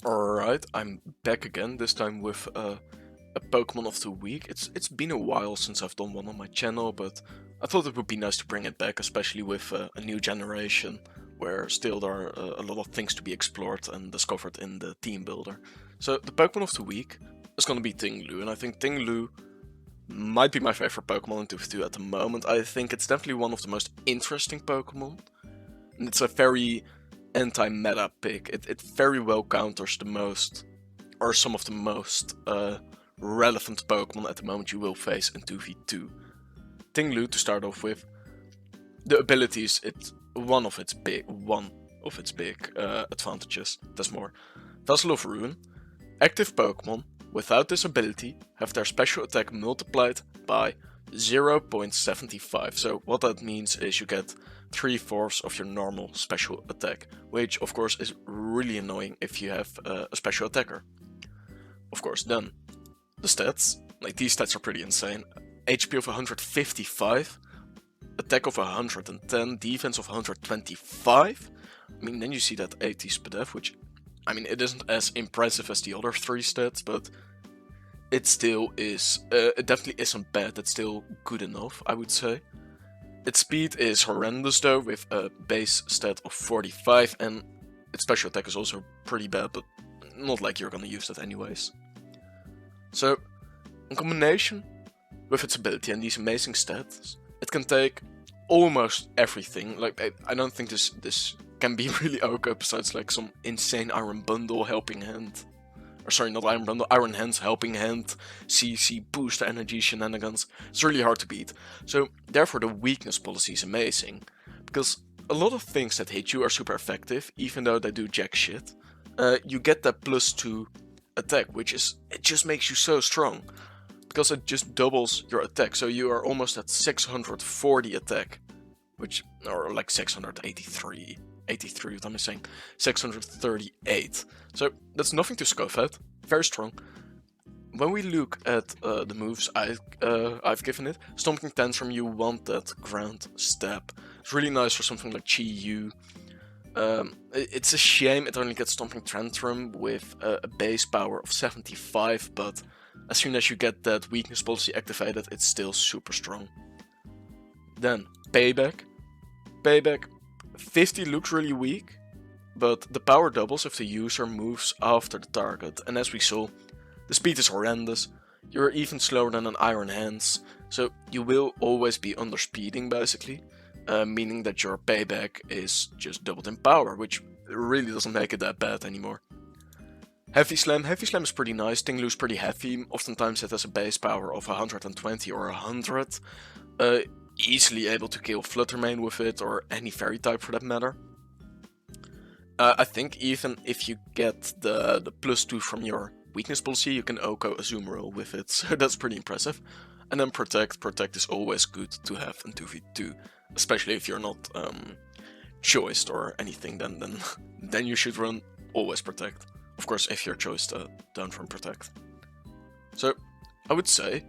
Alright, I'm back again, this time with a Pokemon of the Week. It's been a while since I've done one on my channel, but I thought it would be nice to bring it back, especially with a new generation, where still there are a lot of things to be explored and discovered in the team builder. So the Pokemon of the Week is going to be Ting-Lu, and I think Ting-Lu might be my favorite Pokemon in 2v2 at the moment. I think it's definitely one of the most interesting Pokemon, and it's a very anti-meta pick. It very well counters the most, or some of the most relevant Pokemon at the moment you will face in 2v2. Ting-Lu, to start off with, the abilities, it's one of its big advantages. There's more. Vessel of Ruin. Active Pokemon without this ability have their special attack multiplied by 0.75. So what that means is you get 3/4 of your normal special attack, which of course is really annoying if you have a special attacker. Of course, then the stats, like these stats are pretty insane. HP of 155, attack of 110, defense of 125. I mean, then you see that 80 SPDF, which, I mean, it isn't as impressive as the other three stats, but it still is, it definitely isn't bad, it's still good enough, I would say. Its speed is horrendous though, with a base stat of 45, and its special attack is also pretty bad, but not like you're gonna use that anyways. So, in combination with its ability and these amazing stats, it can take almost everything. Like, I don't think this can be really okay besides like some insane Iron Bundle helping hand. Or sorry, not Iron Bundle, Iron Hands, Helping Hand, CC, Boost Energy shenanigans. It's really hard to beat. So, therefore, the weakness policy is amazing. Because a lot of things that hit you are super effective, even though they do jack shit. You get that +2 attack, which is, it just makes you so strong. Because it just doubles your attack, so you are almost at 640 attack. Which, or like 683. 83, what am I saying? 638. So that's nothing to scoff at. Very strong. When we look at the moves I've given it, Stomping Tantrum, you want that ground step. It's really nice for something like Chi-Yu. It's a shame it only gets Stomping Tantrum with a base power of 75, but as soon as you get that weakness policy activated, it's still super strong. Then, Payback. Payback, 50 looks really weak, but the power doubles if the user moves after the target, and as we saw, the speed is horrendous, you're even slower than an Iron Hands, so you will always be underspeeding basically, meaning that your payback is just doubled in power, which really doesn't make it that bad anymore. Heavy Slam is pretty nice, Ting-Lu's pretty heavy, oftentimes it has a base power of 120 or 100, easily able to kill Fluttermane with it, or any fairy type for that matter. I think even if you get the +2 from your weakness policy, you can Oko Azumarill with it, so that's pretty impressive. And then Protect is always good to have in 2v2, especially if you're not choiced or anything, then you should run always Protect. Of course, if you're choiced down from Protect. So, I would say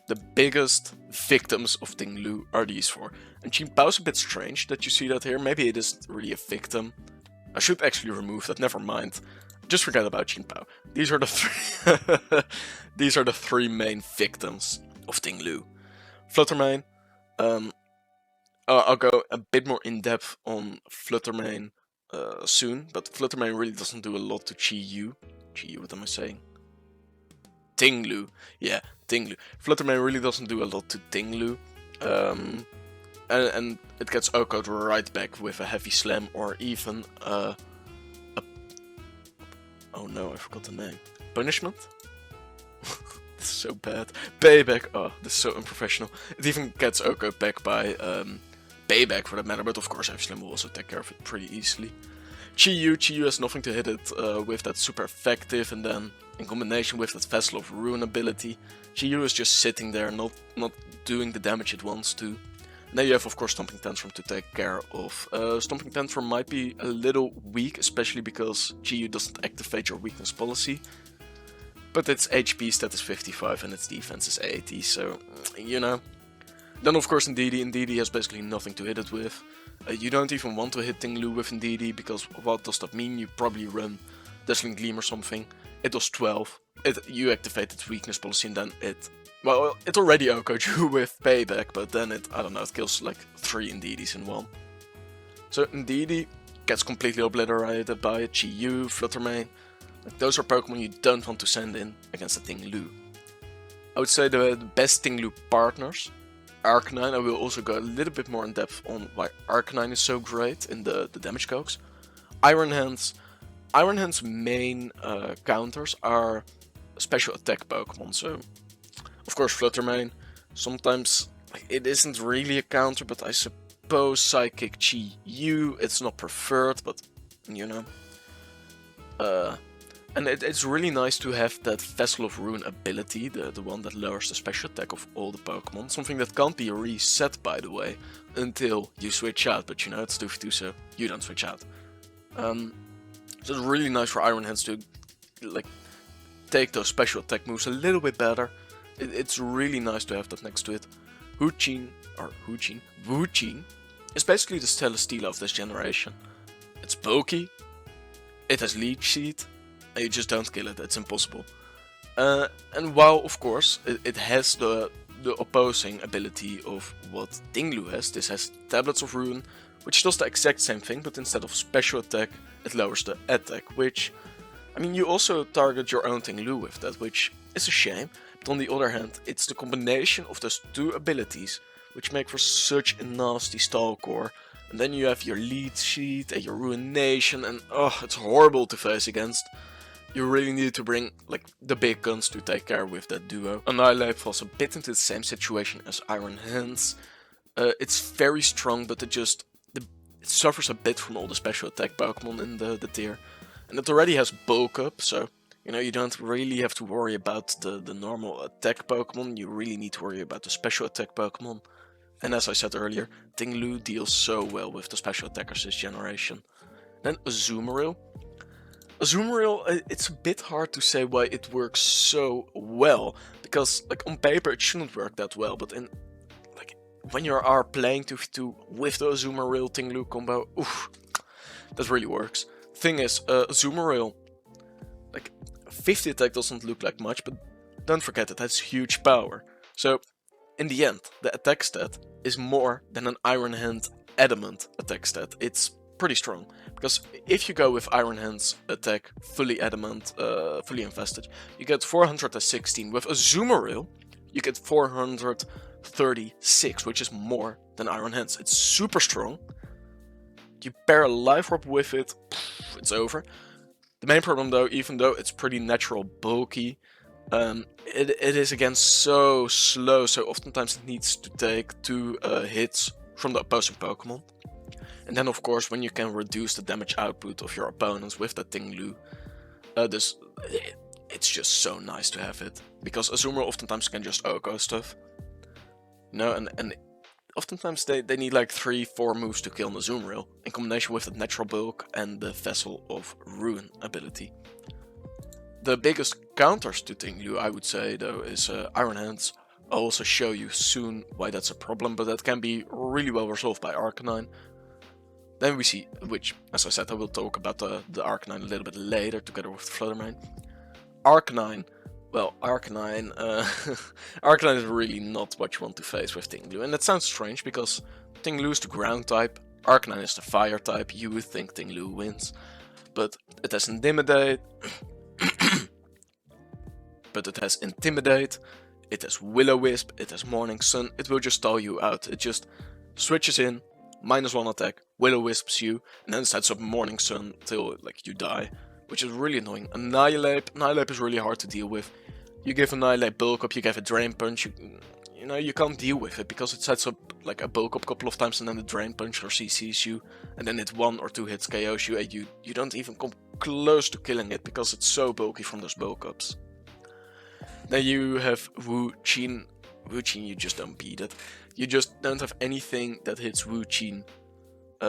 the biggest victims of Ting-Lu are these four. And Qingpao's a bit strange that you see that here. Maybe it isn't really a victim. I should actually remove that, never mind. Just forget about Qingpao. These are the three these are the three main victims of Ting-Lu. Fluttermane. I'll go a bit more in depth on Fluttermane soon, but Fluttermane really doesn't do a lot to Chi-Yu. Chi-Yu, what am I saying? Ting-Lu. Yeah, Ting-Lu. Fluttermane really doesn't do a lot to Ting-Lu. And it gets Oko'd right back with a Heavy Slam or even oh no, I forgot the name. Punishment? This is so bad. Payback. Oh, this is so unprofessional. It even gets Oko'd back by Payback for that matter, but of course Heavy Slam will also take care of it pretty easily. Chi-Yu has nothing to hit it with that super effective, and then in combination with that Vessel of Ruin ability, Chi-Yu is just sitting there, not doing the damage it wants to. Now you have of course Stomping Tantrum to take care of. Stomping Tantrum might be a little weak, especially because Chi-Yu doesn't activate your weakness policy. But its HP stat is 55 and its defense is 80, so, you know. Then of course Indeedee has basically nothing to hit it with. You don't even want to hit Ting-Lu with Indeedee, because what does that mean? You probably run Dazzling Gleam or something, it does 12. You activate its weakness policy and then it already OK'd you with Payback, but then it kills like 3 Indeedis in one. So Indeedee gets completely obliterated by a Chi-Yu, Fluttermane. Like, those are Pokemon you don't want to send in against a Ting-Lu. I would say the best Ting-Lu partners. Arcanine, I will also go a little bit more in depth on why Arcanine is so great in the damage calcs. Iron Hands. Iron Hand's main counters are special attack Pokemon, so of course Fluttermane. Sometimes it isn't really a counter, but I suppose Psychic Chi-Yu, it's not preferred, but you know. And it's really nice to have that Vessel of Ruin ability, the one that lowers the special attack of all the Pokemon. Something that can't be reset, by the way, until you switch out, but you know, it's 2v2, so you don't switch out. So it's really nice for Iron Hands to like take those special attack moves a little bit better. It's really nice to have that next to it. Wuching is basically the Celesteela of this generation. It's bulky, it has Leech Seed, and you just don't kill it, it's impossible. And while of course it has the opposing ability of what Ting-Lu has, this has Tablets of Ruin, which does the exact same thing, but instead of special attack, it lowers the attack, which, I mean, you also target your own Ting-Lu with that, which is a shame, but on the other hand, it's the combination of those two abilities which make for such a nasty stall core, and then you have your Lead Sheet and your Ruination, and oh, it's horrible to face against. You really need to bring like the big guns to take care with that duo. Annihilate falls a bit into the same situation as Iron Hands. It's very strong, but it suffers a bit from all the special attack Pokemon in the tier. And it already has bulk up, so you know, you don't really have to worry about the normal attack Pokemon, you really need to worry about the special attack Pokemon. And as I said earlier, Ting-Lu deals so well with the special attackers this generation. Then Azumarill. Azumarill, it's a bit hard to say why it works so well, because like on paper it shouldn't work that well, but in like when you are playing 2v2 with the Azumarill Ting-Lu combo, oof, that really works. Thing is, Azumarill, like 50 attack doesn't look like much, but don't forget it has huge power. So in the end, the attack stat is more than an Iron Hand Adamant attack stat. It's pretty strong, because if you go with Iron Hand's attack fully adamant, fully infested, you get 416. With Azumarill, you get 436, which is more than Iron Hand's. It's super strong. You pair a Life Orb with it, it's over. The main problem though, even though it's pretty natural bulky, it is again so slow, so oftentimes it needs to take 2 hits from the opposing Pokemon. And then of course, when you can reduce the damage output of your opponents with that Ting-Lu, it's just so nice to have it. Because Azumarill oftentimes can just OHKO stuff. You know, and oftentimes they need like 3-4 moves to kill an Azumarill, in combination with the natural bulk and the Vessel of Ruin ability. The biggest counters to Ting-Lu, I would say though, is Iron Hands. I'll also show you soon why that's a problem, but that can be really well resolved by Arcanine. Then we see, which, as I said, I will talk about the Arcanine a little bit later, together with Fluttermane. Arcanine, well, Arcanine is really not what you want to face with Ting-Lu. And that sounds strange, because Ting-Lu is the ground type, Arcanine is the fire type, you would think Ting-Lu wins. But it has Intimidate, it has Will-O-Wisp, it has Morning Sun, it will just stall you out. It just switches in, -1 attack, Will-O-Wisps you, and then sets up Morning Sun till like you die, which is really annoying. Annihilate is really hard to deal with. You give Annihilate bulk up, you give a Drain Punch, you know, you can't deal with it because it sets up like a bulk up a couple of times and then the Drain Punch or CCs you, and then it 1 or 2 hits KOs you, and you don't even come close to killing it because it's so bulky from those bulk ups. Then you have Wuching. Wuching, you just don't beat it. You just don't have anything that hits Wuching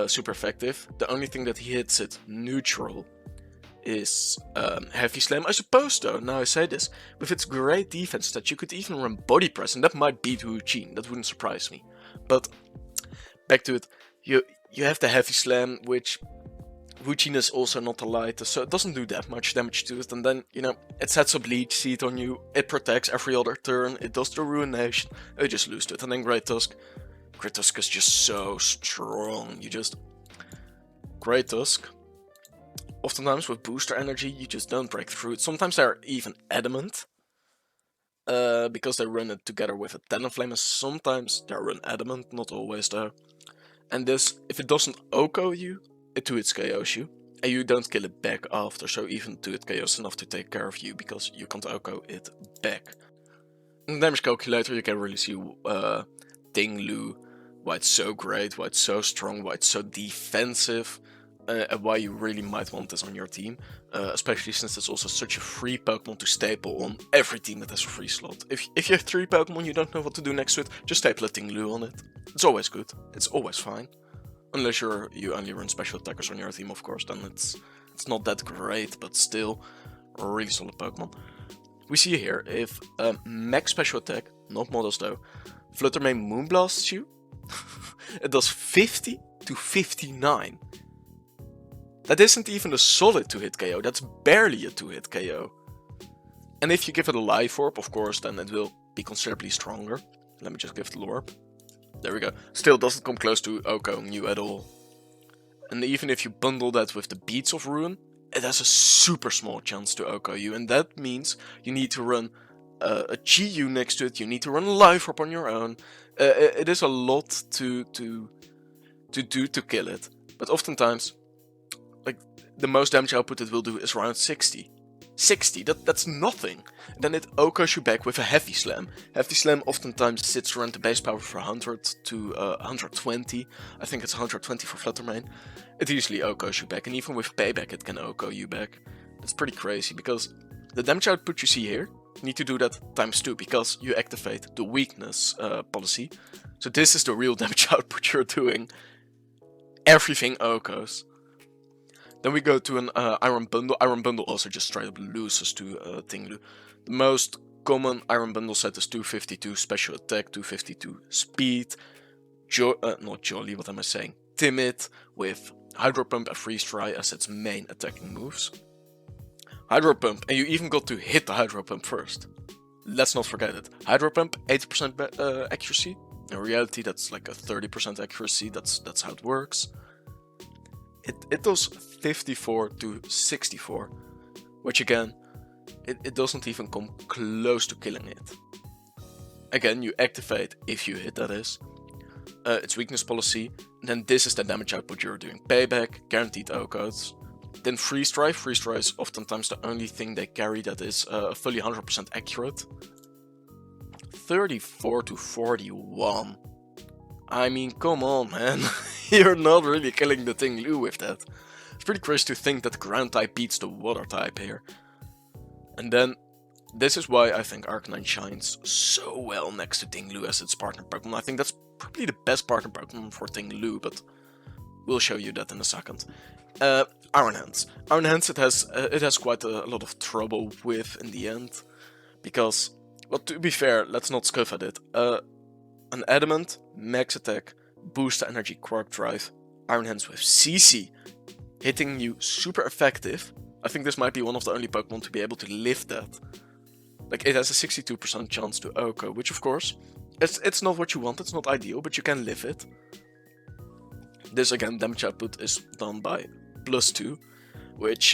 super effective. The only thing that hits it neutral is Heavy Slam. I suppose though, now I say this, with its great defense that you could even run Body Press, and that might beat Wuching, that wouldn't surprise me. But back to it, you have the Heavy Slam, which Routine is also not the lightest, so it doesn't do that much damage to it. And then, you know, it sets a Bleach Seed on you, it protects every other turn, it does the Ruination, you just lose to it. And then Great Tusk. Great Tusk is just so strong. Great Tusk. Oftentimes with booster energy, you just don't break through it. Sometimes they're even adamant. Because they run it together with a Talonflame, and sometimes they run adamant, not always though. And this, if it doesn't OHKO you, it 2-hit KOs you, and you don't kill it back after, so even 2-hit KOs enough to take care of you, because you can't OHKO it back. In the damage calculator you can really see Ting-Lu, why it's so great, why it's so strong, why it's so defensive, and why you really might want this on your team, especially since it's also such a free Pokemon to staple on every team that has a free slot. If you have 3 Pokemon you don't know what to do next to it, just staple a Ting-Lu on it. It's always good, it's always fine. Unless you only run special attackers on your team, of course, then it's not that great, but still a really solid Pokemon. We see here, if max special attack, not models though, Flutter Mane Moonblasts you, it does 50 to 59. That isn't even a solid 2-hit KO, that's barely a 2-hit KO. And if you give it a Life Orb, of course, then it will be considerably stronger. Let me just give it the Orb. There we go. Still doesn't come close to OHKOing you at all. And even if you bundle that with the Beads of Ruin, it has a super small chance to OHKO you. And that means you need to run a GU next to it, you need to run a Life Orb on your own. It is a lot to do to kill it. But oftentimes, like, the most damage output it will do is around 60. 60, that's nothing. And then it OHKOs you back with a Heavy Slam. Heavy Slam oftentimes sits around the base power for 100 to 120. I think it's 120 for Flutter Mane. It easily OHKOs you back, and even with Payback it can OHKO you back. That's pretty crazy, because the damage output you see here, you need to do that times 2, because you activate the weakness policy. So this is the real damage output you're doing. Everything OHKOs. Then we go to an Iron Bundle. Iron Bundle also just straight up loses to Ting-Lu. The most common Iron Bundle set is 252 special attack, 252 speed, not Jolly, what am I saying? Timid, with Hydro Pump and Freeze Dry as its main attacking moves. Hydro Pump, and you even got to hit the Hydro Pump first. Let's not forget it. Hydro Pump, 80% accuracy. In reality, that's like a 30% accuracy, that's how it works. It does 54 to 64, which again, it doesn't even come close to killing it. Again, you activate, if you hit that is, its weakness policy, then this is the damage output you're doing. Payback, guaranteed OHKOs. Then Freeze Dry. Freeze Dry is oftentimes the only thing they carry that is fully 100% accurate. 34 to 41. I mean, come on, man. You're not really killing the Ting-Lu with that. It's pretty crazy to think that the ground type beats the water type here. And then, this is why I think Arcanine shines so well next to Ting-Lu as its partner Pokemon. I think that's probably the best partner Pokemon for Ting-Lu, but we'll show you that in a second. Iron Hands. Iron Hands it has quite a lot of trouble with in the end. Because, well, to be fair, let's not scuff at it. An Adamant, Max Attack, Boost Energy, Quark Drive, Iron Hands with CC, hitting you super effective. I think this might be one of the only Pokemon to be able to lift that. Like, it has a 62% chance to OHKO, which of course, it's not what you want, it's not ideal, but you can live it. This again, damage output is done by +2, which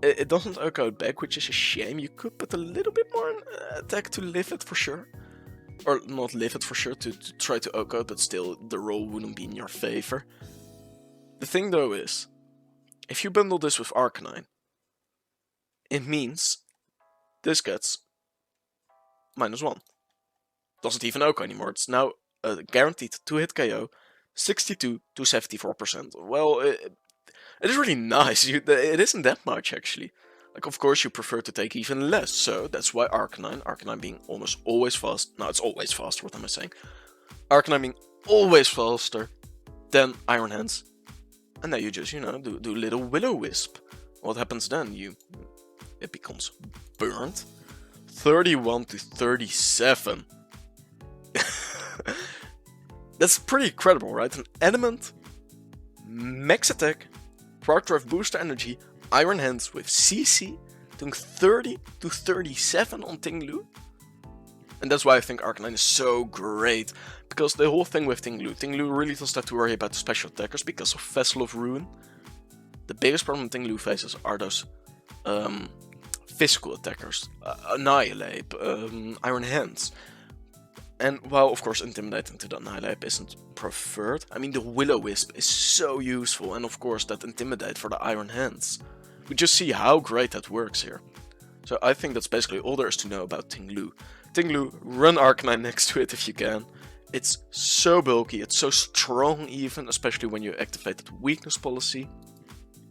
it doesn't OHKO it back, which is a shame. You could put a little bit more attack to live it for sure. Or not live it for sure, to try to OHKO it, but still the roll wouldn't be in your favor. The thing though is, if you bundle this with Arcanine, it means this gets -1. Doesn't even OHKO anymore, it's now a guaranteed 2-hit KO, 62 to 74%. Well, it is really nice, it isn't that much actually. Like, of course you prefer to take even less, so that's why Arcanine being almost always fast, no, it's always faster, what am I saying? Arcanine being always faster than Iron Hands. And now you just, you know, do little Will-O-Wisp. What happens then? It becomes burnt. 31 to 37. That's pretty incredible, right? An Adamant, max attack, Spark Drive booster energy, Iron Hands with CC, doing 30 to 37 on Ting-Lu. And that's why I think Arcanine is so great, because the whole thing with Ting-Lu really doesn't have to worry about the special attackers because of Vessel of Ruin. The biggest problem Ting-Lu faces are those physical attackers, Annihilate, Iron Hands. And while of course intimidating to the Annihilate isn't preferred, I mean the Will-O-Wisp is so useful, and of course that Intimidate for the Iron Hands. We just see how great that works here. So I think that's basically all there is to know about Ting-Lu. Ting-Lu, run Arcanine next to it if you can. It's so bulky, it's so strong even, especially when you activate the weakness policy.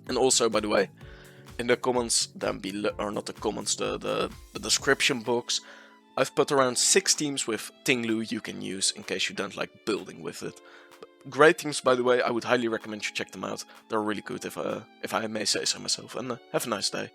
And also, by the way, in the comments down below, or not the comments, the description box, I've put around 6 teams with Ting-Lu you can use in case you don't like building with it. Great teams, by the way, I would highly recommend you check them out. They're really good if I may say so myself, and have a nice day.